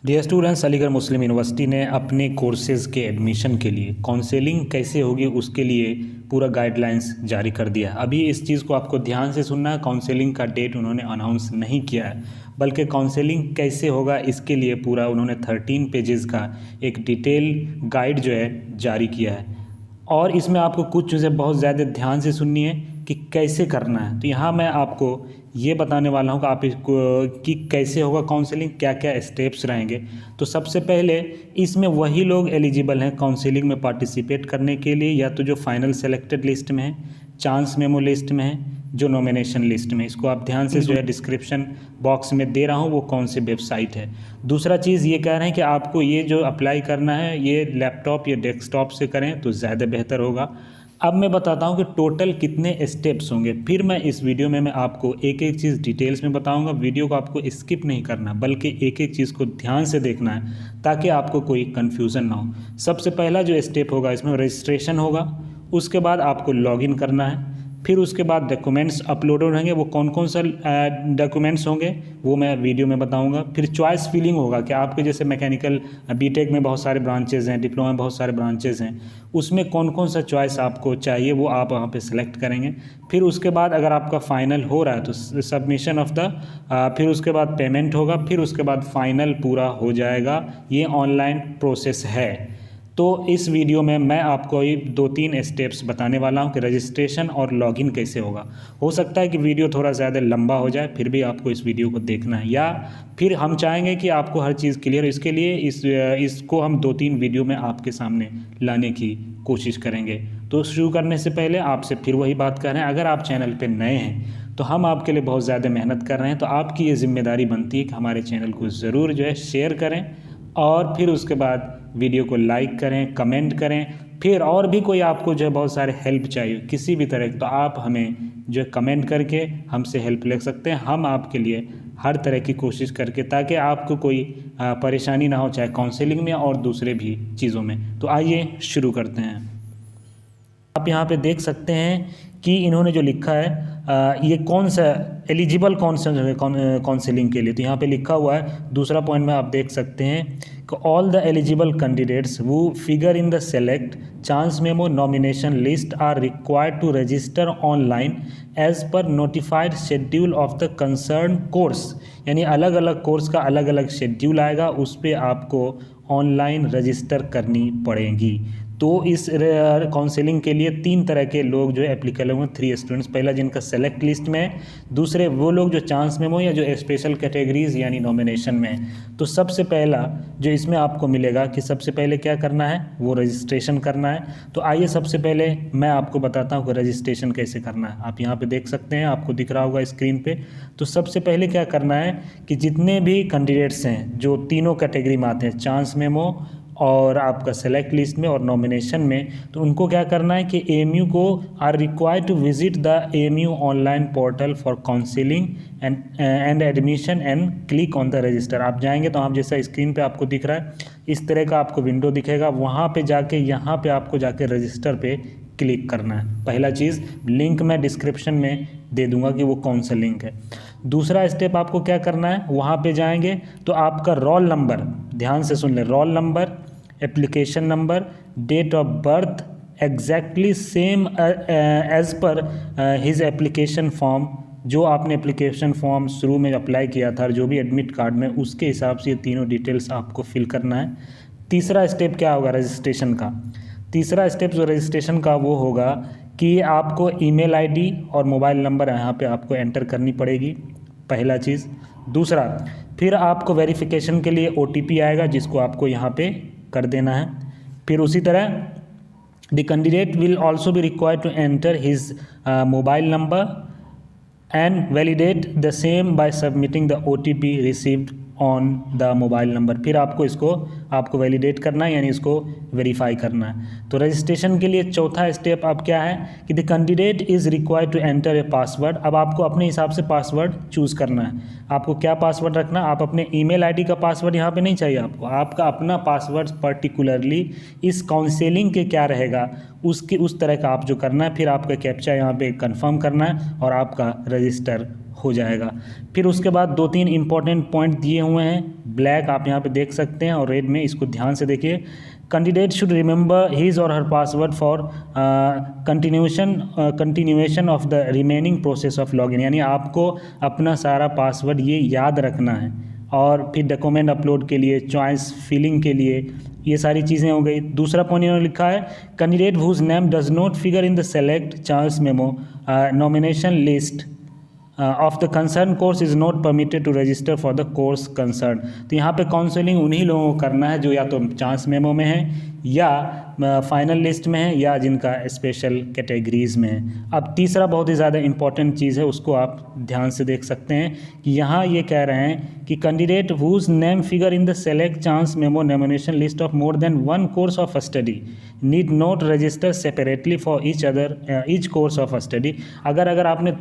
Dear students, Aligarh मुस्लिम university ने अपने courses के एडमिशन के लिए काउंसलिंग कैसे होगी उसके लिए पूरा गाइडलाइंस जारी कर दिया है। अभी इस चीज़ को आपको ध्यान से सुनना है। काउंसलिंग का डेट उन्होंने अनाउंस नहीं किया है, बल्कि काउंसलिंग कैसे होगा इसके लिए पूरा उन्होंने 13 पेजेस का एक डिटेल गाइड जो है जारी किया है। और इसमें आपको कुछ चीज़ें बहुत ज़्यादा ध्यान से सुननी है कि कैसे करना है। तो यहाँ मैं आपको ये बताने वाला हूँ कि आप इसको कि कैसे होगा काउंसलिंग, क्या क्या स्टेप्स रहेंगे। तो सबसे पहले इसमें वही लोग एलिजिबल हैं काउंसलिंग में पार्टिसिपेट करने के लिए, या तो जो फाइनल सेलेक्टेड लिस्ट में है, चांस मेमो लिस्ट में है, जो नॉमिनेशन लिस्ट में। इसको आप ध्यान से जो है डिस्क्रिप्शन बॉक्स में दे रहा हूँ वो कौन सी वेबसाइट है। दूसरा चीज़ ये कह रहे हैं कि आपको ये जो अप्लाई करना है ये लैपटॉप या डेस्कटॉप से करें तो ज़्यादा बेहतर होगा। अब मैं बताता हूँ कि टोटल कितने स्टेप्स होंगे, फिर मैं इस वीडियो में मैं आपको एक एक चीज़ डिटेल्स में बताऊँगा। वीडियो को आपको स्किप नहीं करना, बल्कि एक एक चीज़ को ध्यान से देखना है ताकि आपको कोई कन्फ्यूज़न ना हो। सबसे पहला जो स्टेप होगा इसमें रजिस्ट्रेशन होगा। उसके बाद आपको लॉगिन करना है। फिर उसके बाद डॉक्यूमेंट्स अपलोड रहेंगे। वो कौन कौन सा डॉक्यूमेंट्स होंगे वो मैं वीडियो में बताऊंगा। फिर चॉइस फिलिंग होगा कि आपके जैसे मैकेनिकल बीटेक में बहुत सारे ब्रांचेज़ हैं, डिप्लोमा में बहुत सारे ब्रांचेज़ हैं, उसमें कौन कौन सा चॉइस आपको चाहिए वो आप वहाँ पे सेलेक्ट करेंगे। फिर उसके बाद अगर आपका फ़ाइनल हो रहा है तो सबमिशन ऑफ द फिर उसके बाद पेमेंट होगा। फिर उसके बाद फ़ाइनल पूरा हो जाएगा। ये ऑनलाइन प्रोसेस है। तो इस वीडियो में मैं आपको ये 2-3 स्टेप्स बताने वाला हूं कि रजिस्ट्रेशन और लॉगिन कैसे होगा। हो सकता है कि वीडियो थोड़ा ज़्यादा लंबा हो जाए, फिर भी आपको इस वीडियो को देखना है, या फिर हम चाहेंगे कि आपको हर चीज़ क्लियर हो। इसके लिए इसको हम 2-3 वीडियो में आपके सामने लाने की कोशिश करेंगे। तो शुरू करने से पहले आपसे फिर वही बात कर रहे हैं, अगर आप चैनल पर नए हैं तो हम आपके लिए बहुत ज़्यादा मेहनत कर रहे हैं, तो आपकी ये जिम्मेदारी बनती है कि हमारे चैनल को ज़रूर जो है शेयर करें, और फिर उसके बाद वीडियो को लाइक करें, कमेंट करें। फिर और भी कोई आपको जो है बहुत सारे हेल्प चाहिए किसी भी तरह की, तो आप हमें जो है कमेंट करके हमसे हेल्प ले सकते हैं। हम आपके लिए हर तरह की कोशिश करके, ताकि आपको कोई परेशानी ना हो, चाहे काउंसलिंग में और दूसरे भी चीज़ों में। तो आइए शुरू करते हैं। आप यहाँ पे देख सकते हैं कि इन्होंने जो लिखा है ये कौन सा एलिजिबल कौन सा काउंसलिंग के लिए, तो यहाँ पे लिखा हुआ है दूसरा पॉइंट में आप देख सकते हैं कि ऑल द एलिजिबल कैंडिडेट्स वो figure in the select chance memo nomination list are required to register online as per notified schedule of the concern course. यानी अलग अलग कोर्स का अलग अलग शेड्यूल आएगा, उस पर आपको ऑनलाइन रजिस्टर करनी पड़ेगी। तो इस काउंसलिंग के लिए 3 तरह के लोग जो है एप्लीकेबल होंगे, 3 स्टूडेंट्स। पहला जिनका सेलेक्ट लिस्ट में है, दूसरे वो लोग जो चांस मेमो या जो स्पेशल कैटेगरीज यानी नॉमिनेशन में है। तो सबसे पहला जो इसमें आपको मिलेगा कि सबसे पहले क्या करना है वो रजिस्ट्रेशन करना है। तो आइए सबसे पहले मैं आपको बताता हूँ कि रजिस्ट्रेशन कैसे करना है। आप यहाँ पे देख सकते हैं, आपको दिख रहा होगा स्क्रीन पे। तो सबसे पहले क्या करना है कि जितने भी कैंडिडेट्स हैं जो तीनों कैटेगरी में आते हैं, चांस मेमो और आपका सेलेक्ट लिस्ट में और नॉमिनेशन में, तो उनको क्या करना है कि एएमयू को are required to visit the AMU online portal for counselling and admission and click on the register. आप जाएंगे तो आप जैसा स्क्रीन पे आपको दिख रहा है इस तरह का आपको विंडो दिखेगा। वहाँ पे जाके यहाँ पे आपको जाके रजिस्टर पे क्लिक करना है। पहला चीज़, लिंक मैं डिस्क्रिप्शन में दे दूंगा कि वो कौन सा लिंक है। दूसरा स्टेप आपको क्या करना है, वहाँ पे जाएंगे तो आपका रोल नंबर, ध्यान से सुन ले, roll number, application number, date of birth exactly same as per his application form. जो आपने एप्लीकेशन फॉर्म शुरू में अप्लाई किया था, जो भी एडमिट कार्ड में, उसके हिसाब से ये तीनों डिटेल्स आपको फिल करना है। तीसरा स्टेप क्या होगा रजिस्ट्रेशन का, तीसरा स्टेप जो रजिस्ट्रेशन का वो होगा कि आपको ईमेल आईडी और मोबाइल नंबर यहाँ पे आपको एंटर करनी पड़ेगी, पहला चीज़। दूसरा, फिर आपको वेरिफिकेशन के लिए ओटीपी आएगा जिसको आपको यहाँ पे कर देना है। फिर उसी तरह the candidate will also be required to enter his mobile number and validate the same by submitting the OTP received on the mobile number. फिर आपको इसको आपको वैलिडेट करना है, यानी इसको वेरीफाई करना है। तो रजिस्ट्रेशन के लिए चौथा स्टेप अब क्या है कि the candidate is required to enter a password. अब आपको अपने हिसाब से पासवर्ड चूज़ करना है। आपको क्या पासवर्ड रखना, आप अपने ईमेल आईडी का पासवर्ड यहाँ पे नहीं चाहिए आपको, आपका अपना पासवर्ड पर्टिकुलरली इस काउंसलिंग के क्या रहेगा उसकी उस तरह का आप जो करना है। फिर आपका कैप्चा यहाँ पे कंफर्म करना है और आपका रजिस्टर हो जाएगा। फिर उसके बाद 2-3 इंपॉर्टेंट पॉइंट दिए हुए हैं ब्लैक आप यहाँ पे देख सकते हैं और रेड में, इसको ध्यान से देखिए। कैंडिडेट शुड रिमेंबर हिज और her password for continuation of the remaining process of login, यानी आपको अपना सारा पासवर्ड ये याद रखना है। और फिर डॉक्यूमेंट अपलोड के लिए, चॉइस फिलिंग के लिए, ये सारी चीज़ें हो गई। दूसरा पॉइंट इन्होंने लिखा है, candidate whose name does not figure in the select chance memo nomination list of the concern course is not permitted to register for the course concern. तो यहाँ पे काउंसलिंग उन्हीं लोगों को करना है जो या तो चांस मेमो में है या फाइनल लिस्ट में है या जिनका स्पेशल कैटेगरीज़ में है। अब तीसरा बहुत ही ज़्यादा इंपॉर्टेंट चीज़ है, उसको आप ध्यान से देख सकते हैं कि यहाँ ये कह रहे हैं कि candidate whose name figure in the select chance memo nomination list of more than one course of study need not register separately for each course of study. अगर आपने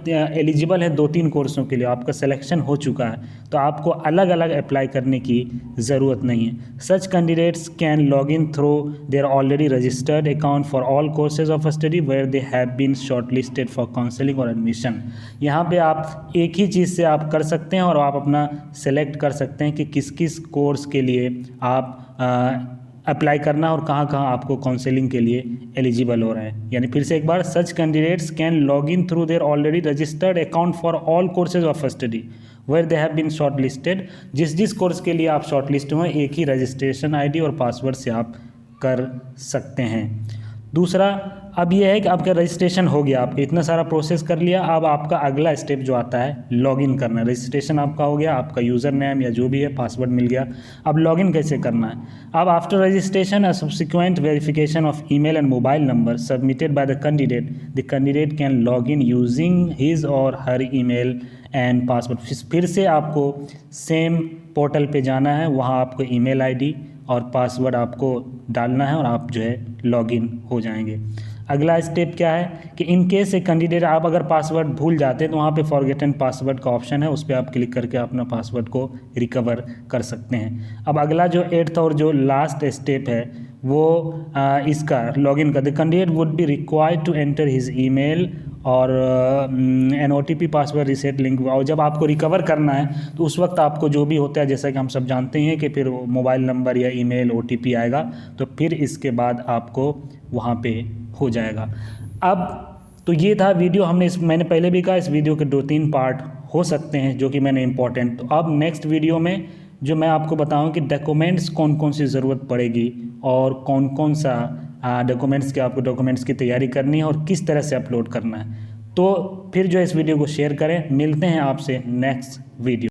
एलिजिबल है 2-3 कोर्सों के लिए, आपका सिलेक्शन हो चुका है, तो आपको अलग अलग अप्लाई करने की ज़रूरत नहीं है। Such candidates can log in through their already registered account for all courses of study where they have been shortlisted for counselling और एडमिशन। यहाँ पे आप एक ही चीज़ से आप कर सकते हैं और आप अपना सेलेक्ट कर सकते हैं कि किस किस कोर्स के लिए आप अप्लाई करना और कहाँ कहाँ आपको काउंसलिंग के लिए एलिजिबल हो रहे हैं। यानी फिर से एक बार, such candidates can log in through their already registered account for all courses of study where they have been shortlisted. जिस कोर्स के लिए आप शॉर्ट लिस्ट हुए, एक ही रजिस्ट्रेशन आईडी और पासवर्ड से आप कर सकते हैं। दूसरा, अब ये है कि आपका रजिस्ट्रेशन हो गया, आपका इतना सारा प्रोसेस कर लिया। अब आपका अगला स्टेप जो आता है लॉगिन करना। रजिस्ट्रेशन आपका हो गया, आपका यूज़र नेम या जो भी है पासवर्ड मिल गया। अब लॉगिन कैसे करना है? अब after registration a subsequent verification of email and mobile number submitted by the candidate can log in using his और हर ईमेल एंड पासवर्ड। फिर से आपको सेम पोर्टल पे जाना है, वहाँ आपको ईमेल आईडी और पासवर्ड आपको डालना है और आप जो है लॉगिन हो जाएंगे। अगला स्टेप क्या है कि इन केस ए कैंडिडेट, आप अगर पासवर्ड भूल जाते हैं तो वहाँ पे फॉरगेटन पासवर्ड का ऑप्शन है, उस पर आप क्लिक करके अपना पासवर्ड को रिकवर कर सकते हैं। अब अगला जो 8th और जो लास्ट स्टेप है वो इसका लॉगिन का, the candidate would be required to enter his email और an OTP password reset link. और जब आपको रिकवर करना है तो उस वक्त आपको जो भी होता है, जैसा कि हम सब जानते हैं कि फिर मोबाइल नंबर या ईमेल OTP आएगा, तो फिर इसके बाद आपको वहाँ पे हो जाएगा। अब तो ये था वीडियो, मैंने पहले भी कहा इस वीडियो के 2-3 पार्ट हो सकते हैं जो कि मैंने इम्पोर्टेंट। तो अब नेक्स्ट वीडियो में जो मैं आपको बताऊं कि डॉक्यूमेंट्स कौन कौन सी ज़रूरत पड़ेगी और कौन कौन सा डॉक्यूमेंट्स की तैयारी करनी है और किस तरह से अपलोड करना है। तो फिर जो इस वीडियो को शेयर करें। मिलते हैं आपसे नेक्स्ट वीडियो।